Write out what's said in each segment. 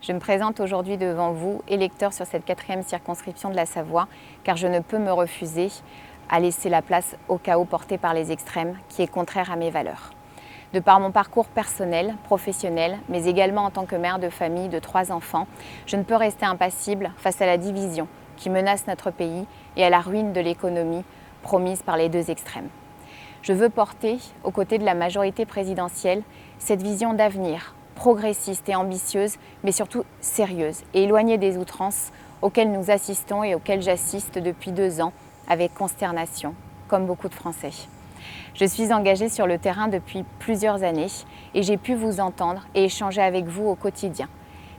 Je me présente aujourd'hui devant vous, électeur sur cette 4e circonscription de la Savoie, car je ne peux me refuser à laisser la place au chaos porté par les extrêmes, qui est contraire à mes valeurs. De par mon parcours personnel, professionnel, mais également en tant que mère de famille de 3 enfants, je ne peux rester impassible face à la division qui menace notre pays et à la ruine de l'économie promise par les 2 extrêmes. Je veux porter, aux côtés de la majorité présidentielle, cette vision d'avenir, progressiste et ambitieuse, mais surtout sérieuse et éloignée des outrances auxquelles nous assistons et auxquelles j'assiste depuis 2 ans avec consternation, comme beaucoup de Français. Je suis engagée sur le terrain depuis plusieurs années et j'ai pu vous entendre et échanger avec vous au quotidien.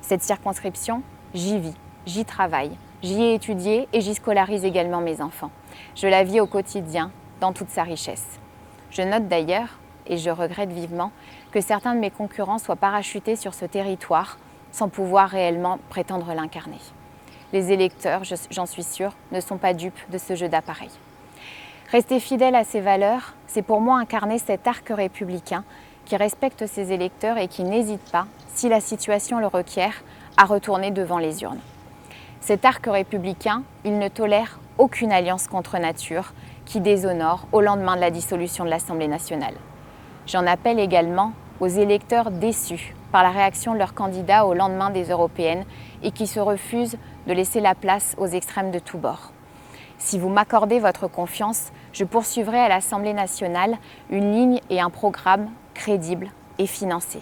Cette circonscription, j'y vis, j'y travaille, j'y ai étudié et j'y scolarise également mes enfants. Je la vis au quotidien, dans toute sa richesse. Je note d'ailleurs, et je regrette vivement, que certains de mes concurrents soient parachutés sur ce territoire sans pouvoir réellement prétendre l'incarner. Les électeurs, j'en suis sûre, ne sont pas dupes de ce jeu d'appareil. Rester fidèle à ses valeurs, c'est pour moi incarner cet arc républicain qui respecte ses électeurs et qui n'hésite pas, si la situation le requiert, à retourner devant les urnes. Cet arc républicain, il ne tolère aucune alliance contre nature qui déshonore au lendemain de la dissolution de l'Assemblée nationale. J'en appelle également aux électeurs déçus par la réaction de leurs candidats au lendemain des européennes et qui se refusent de laisser la place aux extrêmes de tous bords. Si vous m'accordez votre confiance, je poursuivrai à l'Assemblée nationale une ligne et un programme crédibles et financés.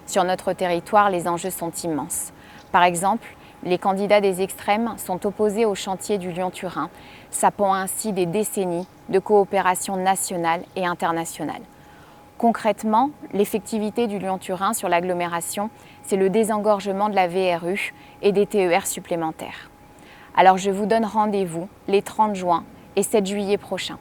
Sur notre territoire, les enjeux sont immenses. Par exemple, les candidats des extrêmes sont opposés au chantier du Lyon-Turin, sapant ainsi des décennies de coopération nationale et internationale. Concrètement, l'effectivité du Lyon-Turin sur l'agglomération, c'est le désengorgement de la VRU et des TER supplémentaires. Alors je vous donne rendez-vous les 30 juin et 7 juillet prochains.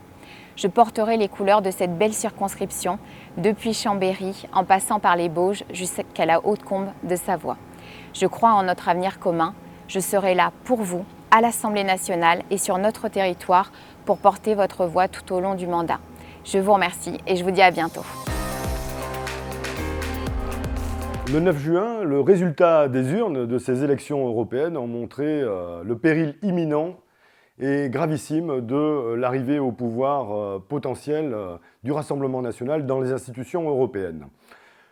Je porterai les couleurs de cette belle circonscription, depuis Chambéry, en passant par les Bauges jusqu'à la Haute-Combe de Savoie. Je crois en notre avenir commun. Je serai là pour vous, à l'Assemblée nationale et sur notre territoire, pour porter votre voix tout au long du mandat. Je vous remercie et je vous dis à bientôt. Le 9 juin, le résultat des urnes de ces élections européennes ont montré le péril imminent et gravissime de l'arrivée au pouvoir potentiel du Rassemblement national dans les institutions européennes.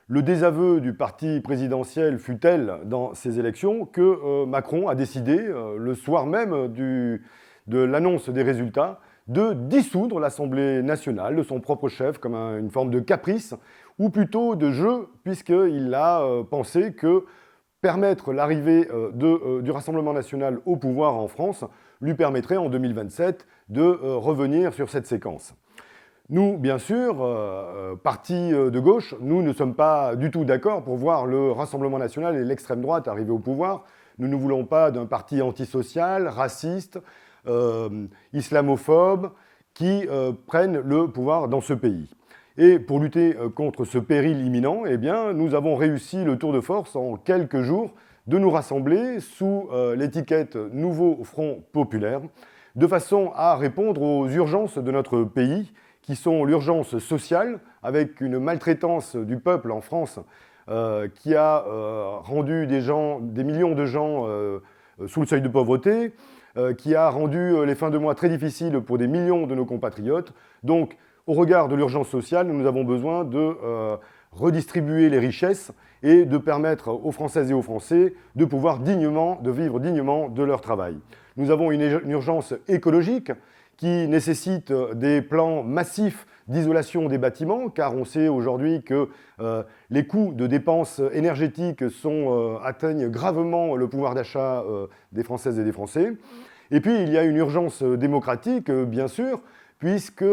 Le désaveu du parti présidentiel fut tel dans ces élections que Macron a décidé, le soir même de l'annonce des résultats, de dissoudre l'Assemblée nationale de son propre chef comme une forme de caprice ou plutôt de jeu, puisqu'il a pensé que permettre l'arrivée du Rassemblement national au pouvoir en France lui permettrait en 2027 de revenir sur cette séquence. Nous, bien sûr, parti de gauche, nous ne sommes pas du tout d'accord pour voir le Rassemblement national et l'extrême droite arriver au pouvoir. Nous ne voulons pas d'un parti antisocial, raciste, islamophobe, qui prennent le pouvoir dans ce pays. Et pour lutter contre ce péril imminent, eh bien, nous avons réussi le tour de force en quelques jours de nous rassembler sous l'étiquette Nouveau Front Populaire, de façon à répondre aux urgences de notre pays, qui sont l'urgence sociale, avec une maltraitance du peuple en France qui a rendu des millions de gens sous le seuil de pauvreté, qui a rendu les fins de mois très difficiles pour des millions de nos compatriotes. Donc, au regard de l'urgence sociale, nous avons besoin de redistribuer les richesses et de permettre aux Françaises et aux Français de pouvoir vivre dignement de leur travail. Nous avons une urgence écologique qui nécessite des plans massifs d'isolation des bâtiments, car on sait aujourd'hui que les coûts de dépenses énergétiques atteignent gravement le pouvoir d'achat des Françaises et des Français. Et puis, il y a une urgence démocratique, bien sûr, puisque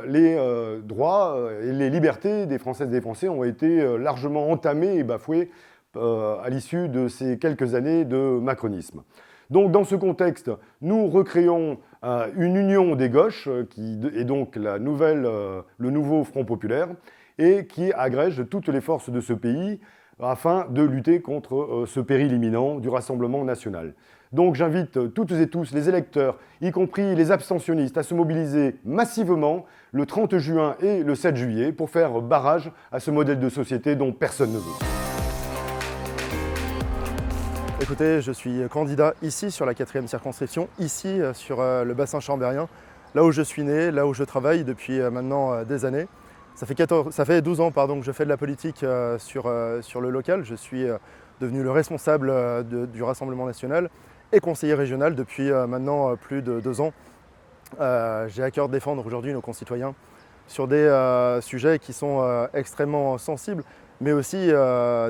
les droits et les libertés des Françaises et des Français ont été largement entamés et bafoués à l'issue de ces quelques années de macronisme. Donc, dans ce contexte, nous recréons une union des gauches, qui est donc le nouveau Front populaire, et qui agrège toutes les forces de ce pays afin de lutter contre ce péril imminent du Rassemblement national. Donc j'invite toutes et tous les électeurs, y compris les abstentionnistes, à se mobiliser massivement le 30 juin et le 7 juillet pour faire barrage à ce modèle de société dont personne ne veut. Écoutez, je suis candidat ici sur la 4e circonscription, ici sur le bassin chambérien, là où je suis né, là où je travaille depuis maintenant des années. Ça fait 12 ans que je fais de la politique sur le local. Je suis devenu le responsable du Rassemblement national et conseiller régional depuis maintenant plus de 2 ans. J'ai à cœur de défendre aujourd'hui nos concitoyens sur des sujets qui sont extrêmement sensibles, mais aussi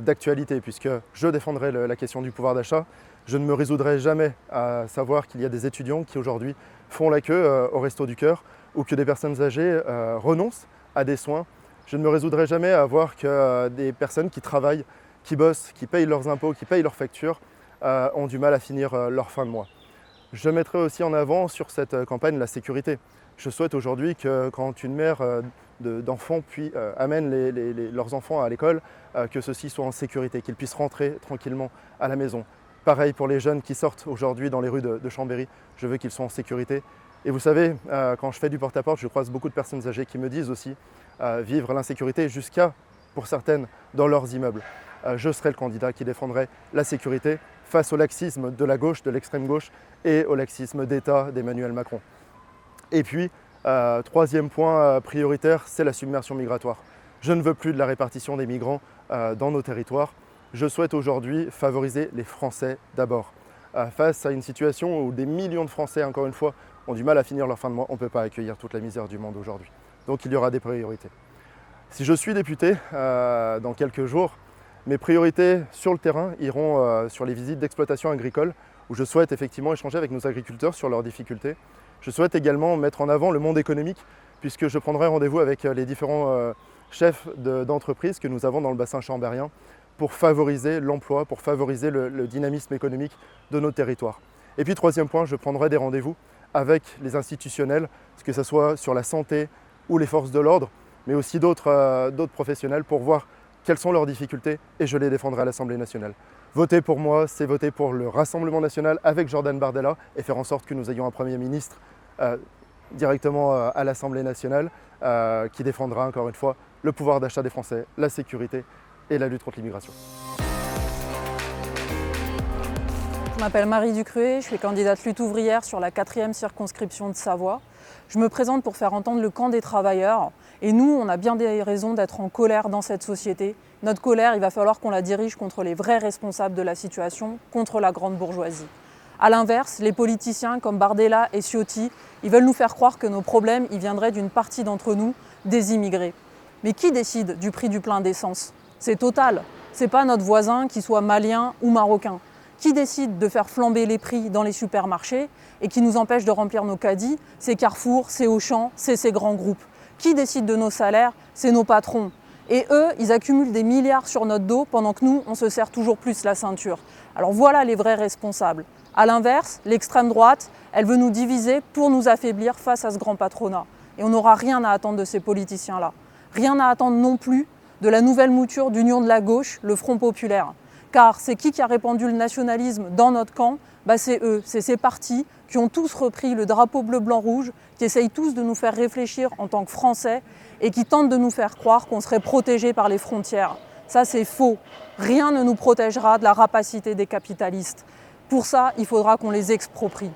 d'actualité, puisque je défendrai la question du pouvoir d'achat. Je ne me résoudrai jamais à savoir qu'il y a des étudiants qui aujourd'hui font la queue au Resto du Cœur ou que des personnes âgées renoncent à des soins. Je ne me résoudrai jamais à voir que des personnes qui travaillent, qui bossent, qui payent leurs impôts, qui payent leurs factures, ont du mal à finir leur fin de mois. Je mettrai aussi en avant sur cette campagne la sécurité. Je souhaite aujourd'hui que quand une mère d'enfants amène leurs enfants à l'école, que ceux-ci soient en sécurité, qu'ils puissent rentrer tranquillement à la maison. Pareil pour les jeunes qui sortent aujourd'hui dans les rues de Chambéry, je veux qu'ils soient en sécurité. Et vous savez, quand je fais du porte-à-porte, je croise beaucoup de personnes âgées qui me disent aussi vivre l'insécurité jusqu'à, pour certaines, dans leurs immeubles. Je serai le candidat qui défendrait la sécurité face au laxisme de la gauche, de l'extrême gauche, et au laxisme d'État d'Emmanuel Macron. Et puis, troisième point prioritaire, c'est la submersion migratoire. Je ne veux plus de la répartition des migrants dans nos territoires. Je souhaite aujourd'hui favoriser les Français d'abord. Face à une situation où des millions de Français, encore une fois, ont du mal à finir leur fin de mois, on ne peut pas accueillir toute la misère du monde aujourd'hui. Donc il y aura des priorités. Si je suis député dans quelques jours, mes priorités sur le terrain iront sur les visites d'exploitation agricole, où je souhaite effectivement échanger avec nos agriculteurs sur leurs difficultés. Je souhaite également mettre en avant le monde économique, puisque je prendrai rendez-vous avec les différents chefs d'entreprises que nous avons dans le bassin chambérien pour favoriser l'emploi, pour favoriser le dynamisme économique de nos territoires. Et puis troisième point, je prendrai des rendez-vous avec les institutionnels, que ce soit sur la santé ou les forces de l'ordre, mais aussi d'autres professionnels pour voir quelles sont leurs difficultés et je les défendrai à l'Assemblée nationale. Voter pour moi, c'est voter pour le Rassemblement national avec Jordan Bardella et faire en sorte que nous ayons un Premier ministre directement à l'Assemblée nationale qui défendra encore une fois le pouvoir d'achat des Français, la sécurité et la lutte contre l'immigration. Je m'appelle Marie Ducruet, je suis candidate lutte ouvrière sur la 4e circonscription de Savoie. Je me présente pour faire entendre le camp des travailleurs. Et nous, on a bien des raisons d'être en colère dans cette société. Notre colère, il va falloir qu'on la dirige contre les vrais responsables de la situation, contre la grande bourgeoisie. A l'inverse, les politiciens comme Bardella et Ciotti, ils veulent nous faire croire que nos problèmes, ils viendraient d'une partie d'entre nous, des immigrés. Mais qui décide du prix du plein d'essence ? C'est Total. C'est pas notre voisin, qui soit malien ou marocain. Qui décide de faire flamber les prix dans les supermarchés et qui nous empêche de remplir nos caddies ? C'est Carrefour, c'est Auchan, c'est ces grands groupes. Qui décide de nos salaires ? C'est nos patrons. Et eux, ils accumulent des milliards sur notre dos pendant que nous, on se serre toujours plus la ceinture. Alors voilà les vrais responsables. A l'inverse, l'extrême droite, elle veut nous diviser pour nous affaiblir face à ce grand patronat. Et on n'aura rien à attendre de ces politiciens-là. Rien à attendre non plus de la nouvelle mouture d'union de la gauche, le Front populaire. Car c'est qui a répandu le nationalisme dans notre camp ? C'est eux, c'est ces partis qui ont tous repris le drapeau bleu-blanc-rouge, qui essayent tous de nous faire réfléchir en tant que Français et qui tentent de nous faire croire qu'on serait protégés par les frontières. Ça, c'est faux. Rien ne nous protégera de la rapacité des capitalistes. Pour ça, il faudra qu'on les exproprie.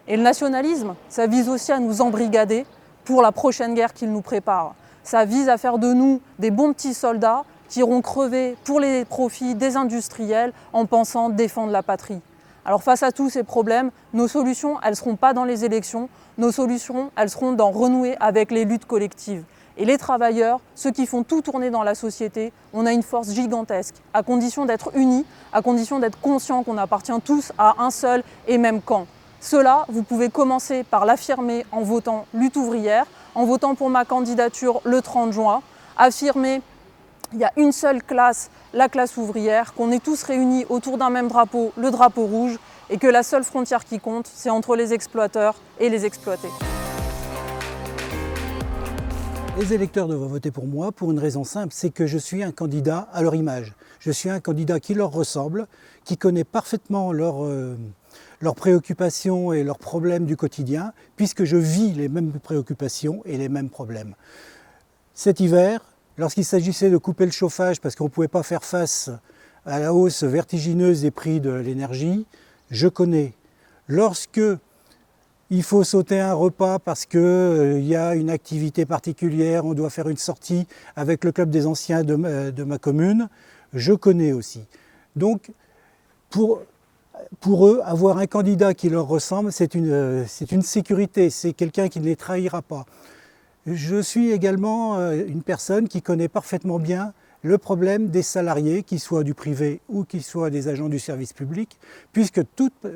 Et le nationalisme, ça vise aussi à nous embrigader pour la prochaine guerre qu'il nous prépare. Ça vise à faire de nous des bons petits soldats qui iront crever pour les profits des industriels en pensant défendre la patrie. Alors face à tous ces problèmes, nos solutions, elles ne seront pas dans les élections, nos solutions, elles seront dans renouer avec les luttes collectives. Et les travailleurs, ceux qui font tout tourner dans la société, on a une force gigantesque, à condition d'être unis, à condition d'être conscients qu'on appartient tous à un seul et même camp. Cela, vous pouvez commencer par l'affirmer en votant lutte ouvrière, en votant pour ma candidature le 30 juin, affirmer il y a une seule classe, la classe ouvrière, qu'on est tous réunis autour d'un même drapeau, le drapeau rouge, et que la seule frontière qui compte, c'est entre les exploiteurs et les exploités. Les électeurs doivent voter pour moi pour une raison simple, c'est que je suis un candidat à leur image. Je suis un candidat qui leur ressemble, qui connaît parfaitement leurs préoccupations et leurs problèmes du quotidien, puisque je vis les mêmes préoccupations et les mêmes problèmes. Cet hiver, lorsqu'il s'agissait de couper le chauffage parce qu'on ne pouvait pas faire face à la hausse vertigineuse des prix de l'énergie, je connais. Lorsque il faut sauter un repas parce qu'il y a une activité particulière, on doit faire une sortie avec le club des anciens de ma commune, je connais aussi. Donc, pour eux, avoir un candidat qui leur ressemble, c'est une sécurité, c'est quelqu'un qui ne les trahira pas. Je suis également une personne qui connaît parfaitement bien le problème des salariés, qu'ils soient du privé ou qu'ils soient des agents du service public, puisque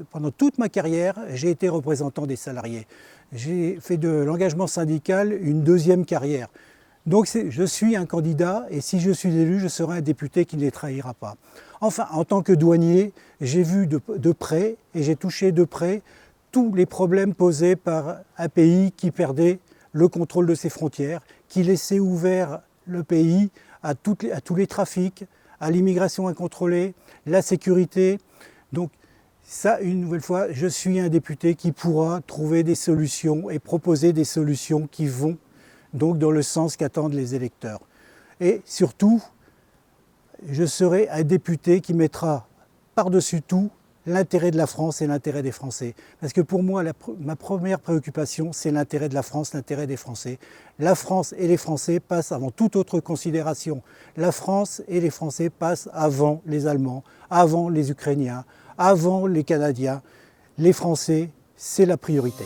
pendant toute ma carrière, j'ai été représentant des salariés. J'ai fait de l'engagement syndical une deuxième carrière. Donc je suis un candidat et si je suis élu, je serai un député qui ne les trahira pas. Enfin, en tant que douanier, j'ai vu de près et j'ai touché de près tous les problèmes posés par un pays qui perdait le contrôle de ses frontières, qui laissait ouvert le pays à tous les trafics, à l'immigration incontrôlée, la sécurité. Donc ça, une nouvelle fois, je suis un député qui pourra trouver des solutions et proposer des solutions qui vont donc dans le sens qu'attendent les électeurs. Et surtout, je serai un député qui mettra par-dessus tout l'intérêt de la France et l'intérêt des Français. Parce que pour moi, ma première préoccupation, c'est l'intérêt de la France, l'intérêt des Français. La France et les Français passent avant toute autre considération. La France et les Français passent avant les Allemands, avant les Ukrainiens, avant les Canadiens. Les Français, c'est la priorité.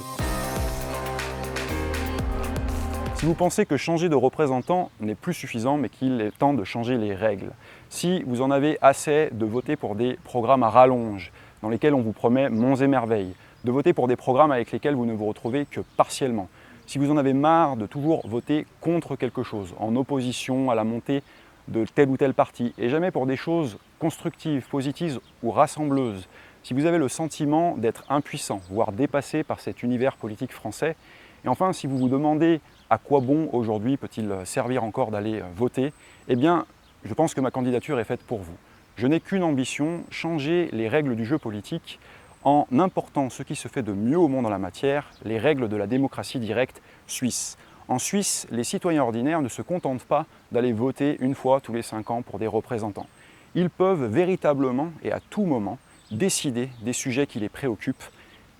Si vous pensez que changer de représentant n'est plus suffisant, mais qu'il est temps de changer les règles, si vous en avez assez de voter pour des programmes à rallonge, dans lesquels on vous promet monts et merveilles, de voter pour des programmes avec lesquels vous ne vous retrouvez que partiellement, si vous en avez marre de toujours voter contre quelque chose, en opposition à la montée de tel ou tel parti, et jamais pour des choses constructives, positives ou rassembleuses, si vous avez le sentiment d'être impuissant, voire dépassé par cet univers politique français, et enfin si vous vous demandez à quoi bon aujourd'hui peut-il servir encore d'aller voter, eh bien je pense que ma candidature est faite pour vous. Je n'ai qu'une ambition, changer les règles du jeu politique en important ce qui se fait de mieux au monde en la matière, les règles de la démocratie directe suisse. En Suisse, les citoyens ordinaires ne se contentent pas d'aller voter une fois tous les 5 ans pour des représentants. Ils peuvent véritablement et à tout moment décider des sujets qui les préoccupent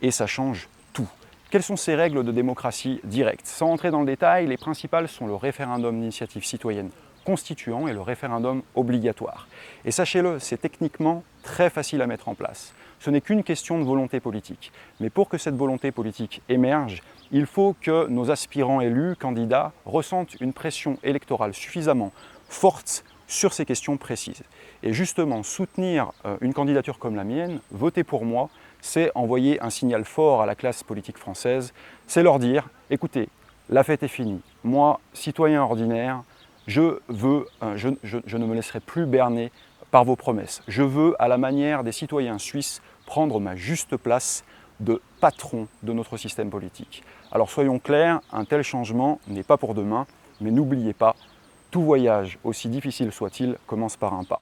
et ça change tout. Quelles sont ces règles de démocratie directe? Sans entrer dans le détail, les principales sont le référendum d'initiative citoyenne constituant et le référendum obligatoire. Et sachez-le, c'est techniquement très facile à mettre en place. Ce n'est qu'une question de volonté politique. Mais pour que cette volonté politique émerge, il faut que nos aspirants élus, candidats, ressentent une pression électorale suffisamment forte sur ces questions précises. Et justement, soutenir une candidature comme la mienne, voter pour moi, c'est envoyer un signal fort à la classe politique française, c'est leur dire, écoutez, la fête est finie, moi, citoyen ordinaire, je ne me laisserai plus berner par vos promesses. Je veux, à la manière des citoyens suisses, prendre ma juste place de patron de notre système politique. Alors soyons clairs, un tel changement n'est pas pour demain, mais n'oubliez pas, tout voyage, aussi difficile soit-il, commence par un pas.